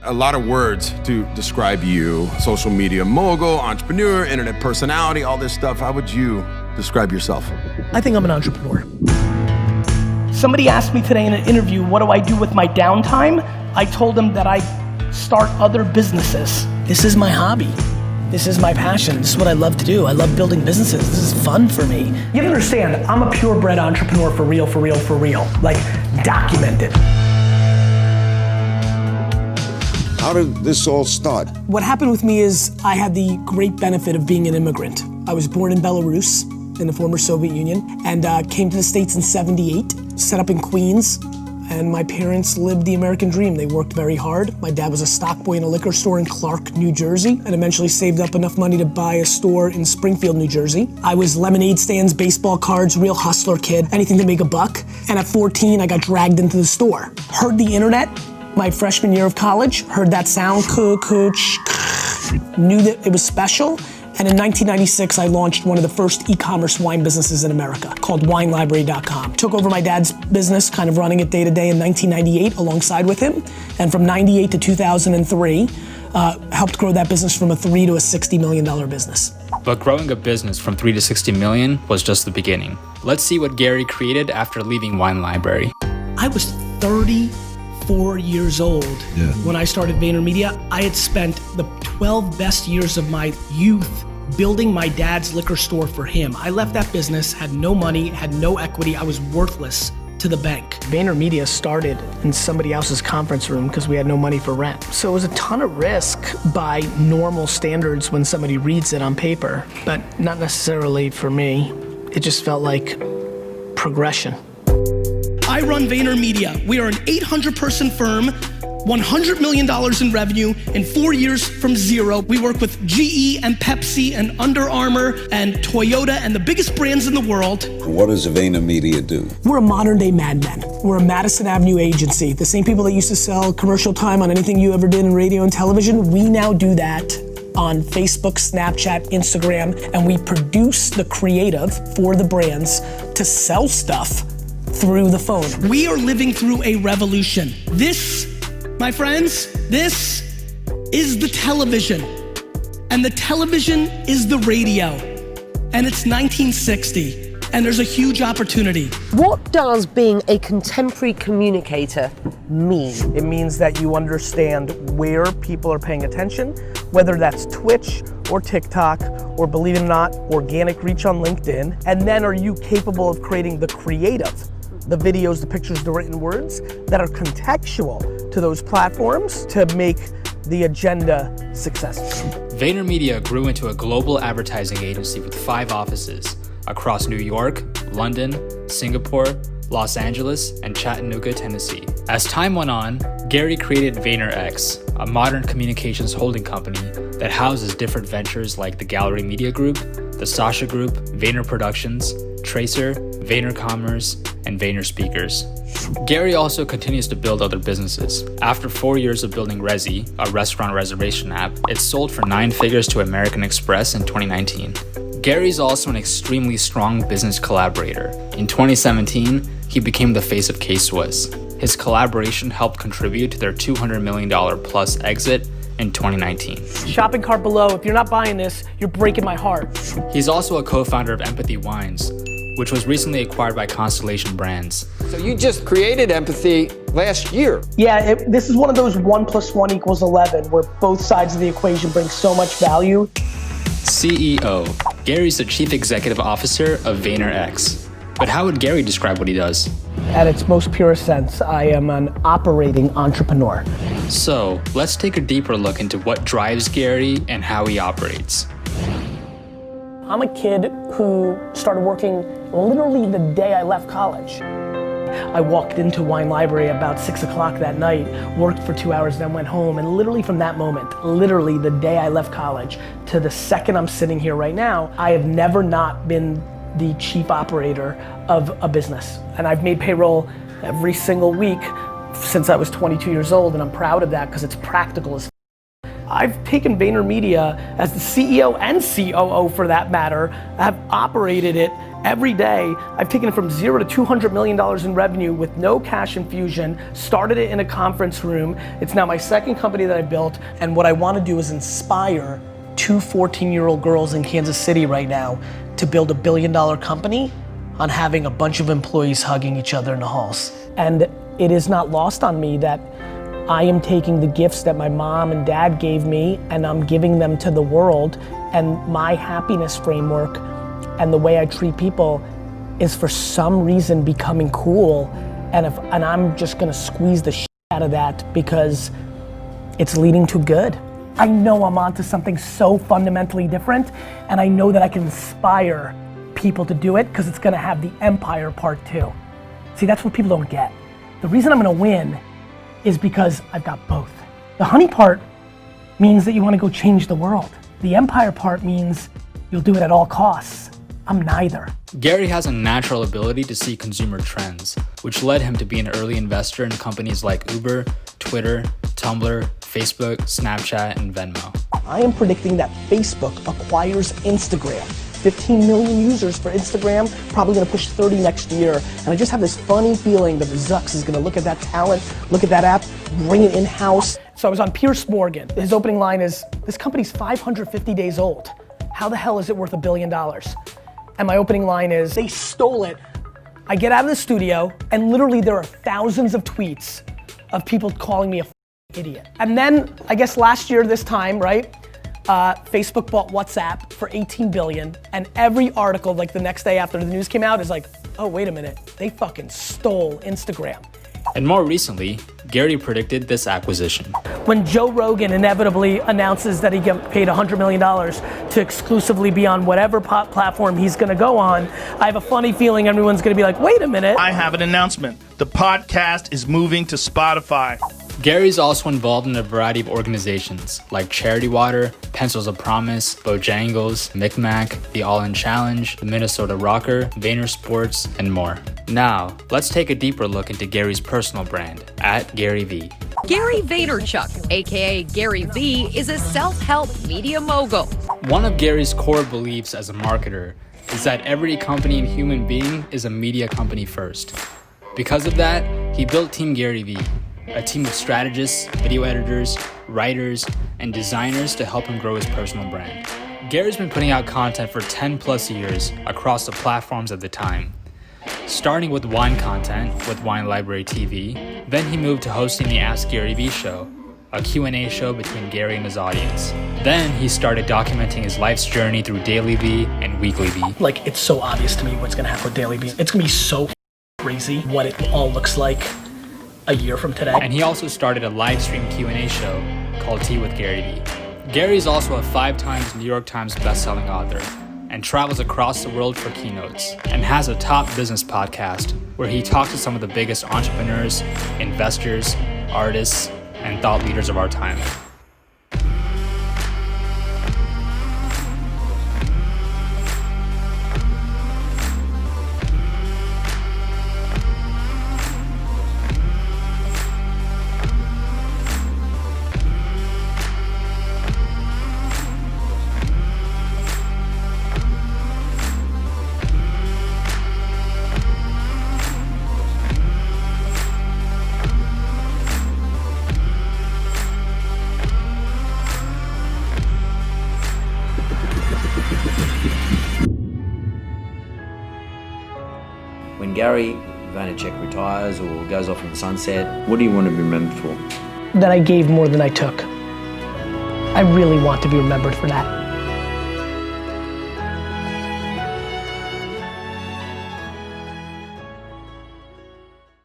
a lot of words to describe you. Social media mogul, entrepreneur, internet personality, all this stuff. How would you describe yourself? I think I'm an entrepreneur. Somebody asked me today in an interview, what do I do with my downtime? I told them that I start other businesses. This is my hobby. This is my passion. This is what I love to do. I love building businesses. This is fun for me. You have to understand, I'm a purebred entrepreneur for real, for real, for real. Like, documented. How did this all start? What happened with me is I had the great benefit of being an immigrant. I was born in Belarus, in the former Soviet Union, and came to the States in '78, set up in Queens, and my parents lived the American dream. They worked very hard. My dad was a stock boy in a liquor store in Clark, New Jersey, and eventually saved up enough money to buy a store in Springfield, New Jersey. I was lemonade stands, baseball cards, real hustler kid, anything to make a buck. And at 14, I got dragged into the store. Heard the internet, my freshman year of college, heard that sound, knew that it was special. And in 1996, I launched one of the first e-commerce wine businesses in America called WineLibrary.com. Took over my dad's business, kind of running it day to day in 1998 alongside with him. And from 98 to 2003, helped grow that business from a $3 to a $60 million business. But growing a business from 3 to 60 million was just the beginning. Let's see what Gary created after leaving Wine Library. I was 34 years old when I started VaynerMedia. I had spent the 12 best years of my youth building my dad's liquor store for him. I left that business, had no money, had no equity. I was worthless to the bank. VaynerMedia started in somebody else's conference room because we had no money for rent. So it was a ton of risk by normal standards when somebody reads it on paper, but not necessarily for me. It just felt like progression. I run VaynerMedia. We are an 800-person firm, $100 million in revenue in 4 years from zero. We work with GE and Pepsi and Under Armour and Toyota and the biggest brands in the world. What does VaynerMedia do? We're a modern day Mad Men. We're a Madison Avenue agency. The same people that used to sell commercial time on anything you ever did in radio and television, we now do that on Facebook, Snapchat, Instagram, and we produce the creative for the brands to sell stuff through the phone. We are living through a revolution. This, my friends, this is the television. And the television is the radio. And it's 1960. And there's a huge opportunity. What does being a contemporary communicator mean? It means that you understand where people are paying attention, whether that's Twitch or TikTok, or believe it or not, organic reach on LinkedIn. And then are you capable of creating the creative, the videos, the pictures, the written words that are contextual to those platforms to make the agenda successful. VaynerMedia grew into a global advertising agency with 5 offices across New York, London, Singapore, Los Angeles, and Chattanooga, Tennessee. As time went on, Gary created VaynerX, a modern communications holding company that houses different ventures like the Gallery Media Group, the Sasha Group, Vayner Productions, Tracer, VaynerCommerce, and Vayner Speakers. Gary also continues to build other businesses. After 4 years of building Resy, a restaurant reservation app, it sold for 9 figures to American Express in 2019. Gary's also an extremely strong business collaborator. In 2017, he became the face of K-Swiss. His collaboration helped contribute to their $200 million plus exit in 2019. Shopping cart below. If you're not buying this, you're breaking my heart. He's also a co-founder of Empathy Wines, which was recently acquired by Constellation Brands. So you just created Empathy last year. Yeah, this is one of those 1 + 1 = 11, where both sides of the equation bring so much value. CEO. Gary's the Chief Executive Officer of VaynerX. But how would Gary describe what he does? At its most purest sense, I am an operating entrepreneur. So, let's take a deeper look into what drives Gary and how he operates. I'm a kid who started working literally the day I left college. I walked into Wine Library about 6 o'clock that night, worked for 2 hours, then went home, and literally from that moment, literally the day I left college to the second I'm sitting here right now, I have never not been the chief operator of a business. And I've made payroll every single week since I was 22 years old, and I'm proud of that because it's practical as I've taken VaynerMedia as the CEO and COO for that matter, have operated it Every day, I've taken it from $0 to $200 million in revenue with no cash infusion, started it in a conference room. It's now my second company that I built, and what I want to do is inspire two 14-year-old girls in Kansas City right now to build $1 billion company on having a bunch of employees hugging each other in the halls. And it is not lost on me that I am taking the gifts that my mom and dad gave me and I'm giving them to the world, and my happiness framework and the way I treat people is for some reason becoming cool, and I'm just gonna squeeze the shit out of that because it's leading to good. I know I'm onto something so fundamentally different, and I know that I can inspire people to do it because it's gonna have the empire part too. See, that's what people don't get. The reason I'm gonna win is because I've got both. The honey part means that you wanna go change the world. The empire part means you'll do it at all costs. I'm neither. Gary has a natural ability to see consumer trends, which led him to be an early investor in companies like Uber, Twitter, Tumblr, Facebook, Snapchat, and Venmo. I am predicting that Facebook acquires Instagram. 15 million users for Instagram, probably gonna push 30 next year. And I just have this funny feeling that Zucks is gonna look at that talent, look at that app, bring it in-house. So I was on Pierce Morgan. His opening line is, this company's 550 days old. How the hell is it worth $1 billion? And my opening line is, they stole it. I get out of the studio and literally there are thousands of tweets of people calling me a idiot. And then, I guess last year this time, right? Facebook bought WhatsApp for $18 billion, and every article, like the next day after the news came out, is like, oh, wait a minute, they fucking stole Instagram. And more recently, Gary predicted this acquisition. When Joe Rogan inevitably announces that he get paid $100 million to exclusively be on whatever platform he's gonna go on, I have a funny feeling everyone's gonna be like, wait a minute. I have an announcement. The podcast is moving to Spotify. Gary's also involved in a variety of organizations like Charity Water, Pencils of Promise, Bojangles, Micmac, the All In Challenge, the Minnesota Rocker, Vayner Sports, and more. Now, let's take a deeper look into Gary's personal brand, @GaryVee. Gary Vaynerchuk, aka Gary Vee, is a self-help media mogul. One of Gary's core beliefs as a marketer is that every company and human being is a media company first. Because of that, he built Team GaryVee, a team of strategists, video editors, writers, and designers to help him grow his personal brand. Gary's been putting out content for 10 plus years across the platforms of the time. Starting with wine content with Wine Library TV, then he moved to hosting the Ask Gary Vee show, a Q&A show between Gary and his audience. Then he started documenting his life's journey through Daily Vee and Weekly Vee. Like, it's so obvious to me what's gonna happen with Daily Vee. It's gonna be so crazy what it all looks like a year from today. And he also started a live stream Q&A show called Tea with Gary Vee. Gary is also a 5-time New York Times bestselling author and travels across the world for keynotes and has a top business podcast where he talks to some of the biggest entrepreneurs, investors, artists, and thought leaders of our time. When Gary Vaynerchuk retires or goes off in the sunset, what do you want to be remembered for? That I gave more than I took. I really want to be remembered for that.